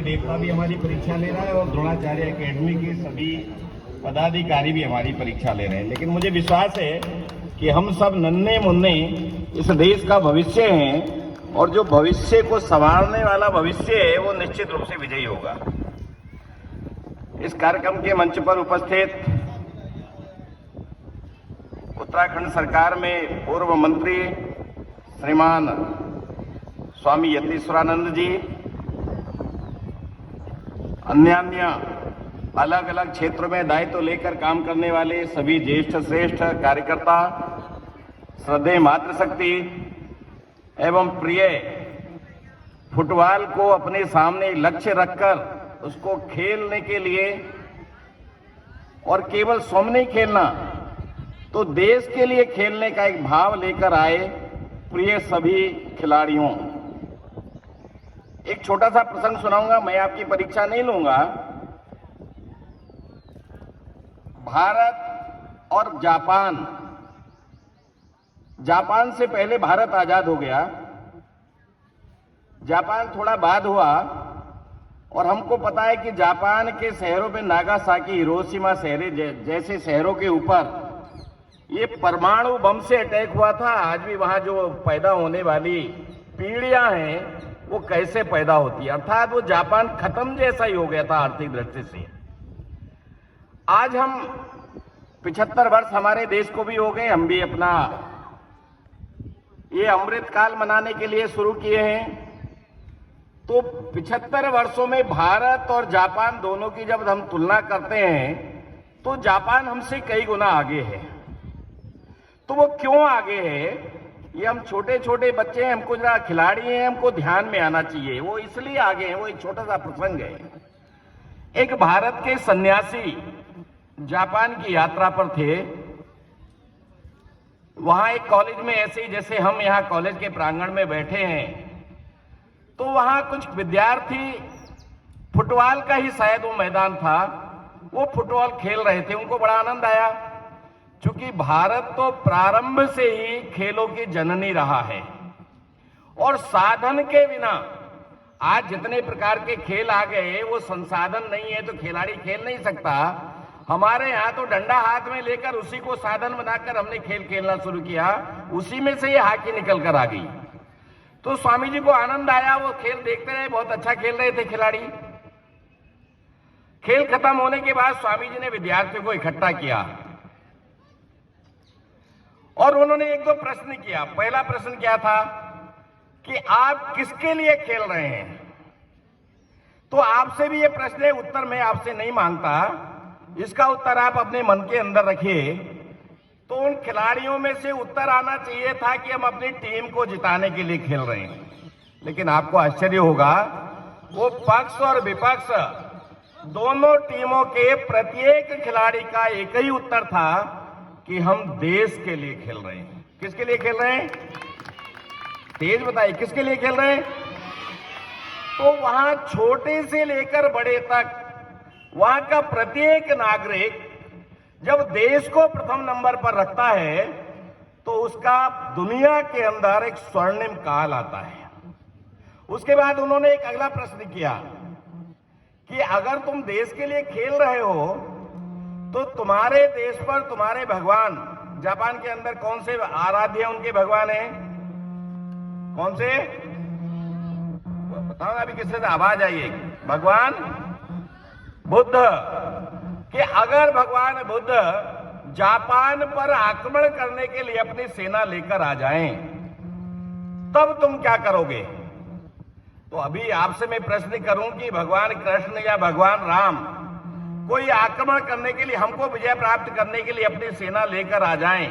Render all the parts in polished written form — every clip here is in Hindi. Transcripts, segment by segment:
देवता भी हमारी परीक्षा ले रहा है और द्रोणाचार्य एकेडमी के सभी पदाधिकारी भी हमारी परीक्षा ले रहे हैं। लेकिन मुझे विश्वास है कि हम सब नन्हे मुन्ने इस देश का भविष्य हैं और जो भविष्य को संवारने वाला भविष्य है वो निश्चित रूप से विजयी होगा। इस कार्यक्रम के मंच पर उपस्थित उत्तराखंड सरकार में पूर्व मंत्री श्रीमान स्वामी यतीश्वरानंद जी, अन्य अलग अलग क्षेत्रों में दायित्व लेकर काम करने वाले सभी ज्येष्ठ श्रेष्ठ कार्यकर्ता, श्रद्धेय मातृशक्ति एवं प्रिय फुटबॉल को अपने सामने लक्ष्य रखकर उसको खेलने के लिए और केवल स्वयं नहीं खेलना तो देश के लिए खेलने का एक भाव लेकर आए प्रिय सभी खिलाड़ियों, एक छोटा सा प्रसंग सुनाऊंगा। मैं आपकी परीक्षा नहीं लूंगा। भारत और जापान से पहले भारत आजाद हो गया, जापान थोड़ा बाद हुआ और हमको पता है कि जापान के शहरों में नागासाकी, हिरोशिमा शहर जैसे शहरों के ऊपर ये परमाणु बम से अटैक हुआ था। आज भी वहां जो पैदा होने वाली पीढ़ियां हैं वो कैसे पैदा होती है, अर्थात वो जापान खत्म जैसा ही हो गया था आर्थिक दृष्टि से। आज हम 75 वर्ष हमारे देश को भी हो गए, हम भी अपना ये अमृत काल मनाने के लिए शुरू किए हैं। तो 75 वर्षों में भारत और जापान दोनों की जब हम तुलना करते हैं तो जापान हमसे कई गुना आगे है। तो वो क्यों आगे है, ये हम छोटे छोटे बच्चे हैं, हमको जरा खिलाड़ी हैं, हमको ध्यान में आना चाहिए। वो इसलिए आगे हैं, वो एक छोटा सा प्रसंग है। एक भारत के सन्यासी जापान की यात्रा पर थे। वहां एक कॉलेज में ऐसे ही जैसे हम यहां कॉलेज के प्रांगण में बैठे हैं तो वहां कुछ विद्यार्थी फुटबॉल का ही शायद वो मैदान था, वो फुटबॉल खेल रहे थे। उनको बड़ा आनंद आया, क्योंकि भारत तो प्रारंभ से ही खेलों की जननी रहा है और साधन के बिना आज जितने प्रकार के खेल आ गए वो संसाधन नहीं है तो खिलाड़ी खेल नहीं सकता। हमारे यहाँ तो डंडा हाथ में लेकर उसी को साधन बनाकर हमने खेल खेलना शुरू किया, उसी में से ये हॉकी निकल कर आ गई। तो स्वामी जी को आनंद आया, वो खेल देखते रहे, बहुत अच्छा खेल रहे थे खिलाड़ी। खेल खत्म होने के बाद स्वामी जी ने विद्यार्थियों को इकट्ठा किया और उन्होंने एक दो प्रश्न किया। पहला प्रश्न क्या था कि आप किसके लिए खेल रहे हैं। तो आपसे भी ये प्रश्न है, उत्तर मैं आपसे नहीं मांगता, इसका उत्तर आप अपने मन के अंदर रखिए। तो उन खिलाड़ियों में से उत्तर आना चाहिए था कि हम अपनी टीम को जिताने के लिए खेल रहे हैं। लेकिन आपको आश्चर्य होगा, वो पक्ष और विपक्ष दोनों टीमों के प्रत्येक खिलाड़ी का एक ही उत्तर था कि हम देश के लिए खेल रहे हैं। किसके लिए खेल रहे हैं, तेज बताइए, किसके लिए खेल रहे हैं। तो वहां छोटे से लेकर बड़े तक वहां का प्रत्येक नागरिक जब देश को प्रथम नंबर पर रखता है तो उसका दुनिया के अंदर एक स्वर्णिम काल आता है। उसके बाद उन्होंने एक अगला प्रश्न किया कि अगर तुम देश के लिए खेल रहे हो तो तुम्हारे देश पर तुम्हारे भगवान, जापान के अंदर कौन से आराध्य उनके भगवान हैं, कौन से बताओ अभी, किससे से आवाज आई है, भगवान बुद्ध। कि अगर भगवान बुद्ध जापान पर आक्रमण करने के लिए अपनी सेना लेकर आ जाएं तब तुम क्या करोगे। तो अभी आपसे मैं प्रश्न करूं कि भगवान कृष्ण या भगवान राम कोई आक्रमण करने के लिए, हमको विजय प्राप्त करने के लिए अपनी सेना लेकर आ जाएं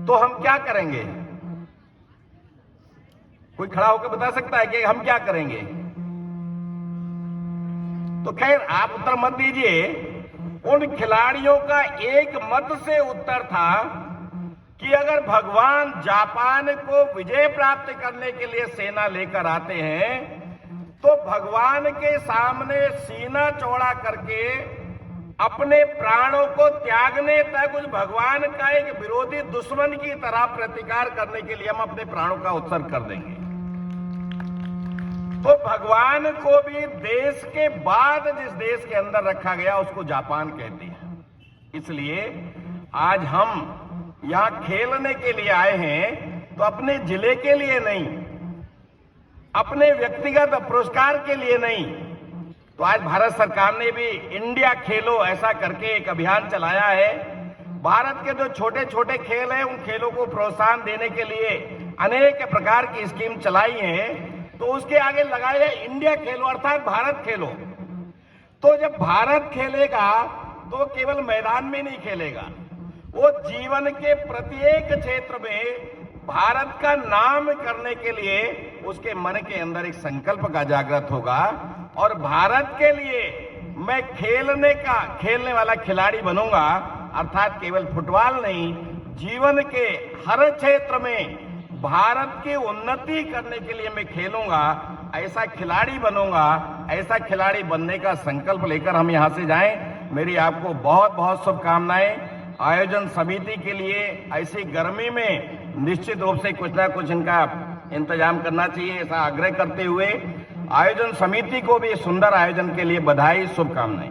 तो हम क्या करेंगे। कोई खड़ा होकर बता सकता है कि हम क्या करेंगे। तो खैर आप उत्तर मत दीजिए। उन खिलाड़ियों का एक मत से उत्तर था कि अगर भगवान जापान को विजय प्राप्त करने के लिए सेना लेकर आते हैं तो भगवान के सामने सीना चौड़ा करके अपने प्राणों को त्यागने तक उस भगवान का एक विरोधी दुश्मन की तरह प्रतिकार करने के लिए हम अपने प्राणों का उत्सर्ग कर देंगे। तो भगवान को भी देश के बाद जिस देश के अंदर रखा गया उसको जापान कहते हैं। इसलिए आज हम यहां खेलने के लिए आए हैं तो अपने जिले के लिए नहीं, अपने व्यक्तिगत पुरस्कार के लिए नहीं। तो आज भारत सरकार ने भी इंडिया खेलो ऐसा करके एक अभियान चलाया है। भारत के जो छोटे छोटे खेल हैं उन खेलों को प्रोत्साहन देने के लिए अनेक प्रकार की स्कीम चलाई है। तो उसके आगे लगाया है इंडिया खेलो अर्थात भारत खेलो। तो जब भारत खेलेगा तो केवल मैदान में नहीं खेलेगा, वो जीवन के प्रत्येक क्षेत्र में भारत का नाम करने के लिए उसके मन के अंदर एक संकल्प का जागृत होगा और भारत के लिए मैं खेलने वाला खिलाड़ी बनूंगा। अर्थात केवल फुटबॉल नहीं, जीवन के हर क्षेत्र में भारत की उन्नति करने के लिए मैं खेलूंगा, ऐसा खिलाड़ी बनूंगा। ऐसा खिलाड़ी बनने का संकल्प लेकर हम यहां से जाएं। मेरी आपको बहुत बहुत शुभकामनाएं। आयोजन समिति के लिए ऐसी गर्मी में निश्चित रूप से कुछ ना कुछ इनका इंतजाम करना चाहिए, ऐसा आग्रह करते हुए आयोजन समिति को भी सुंदर आयोजन के लिए बधाई, शुभकामनाएं।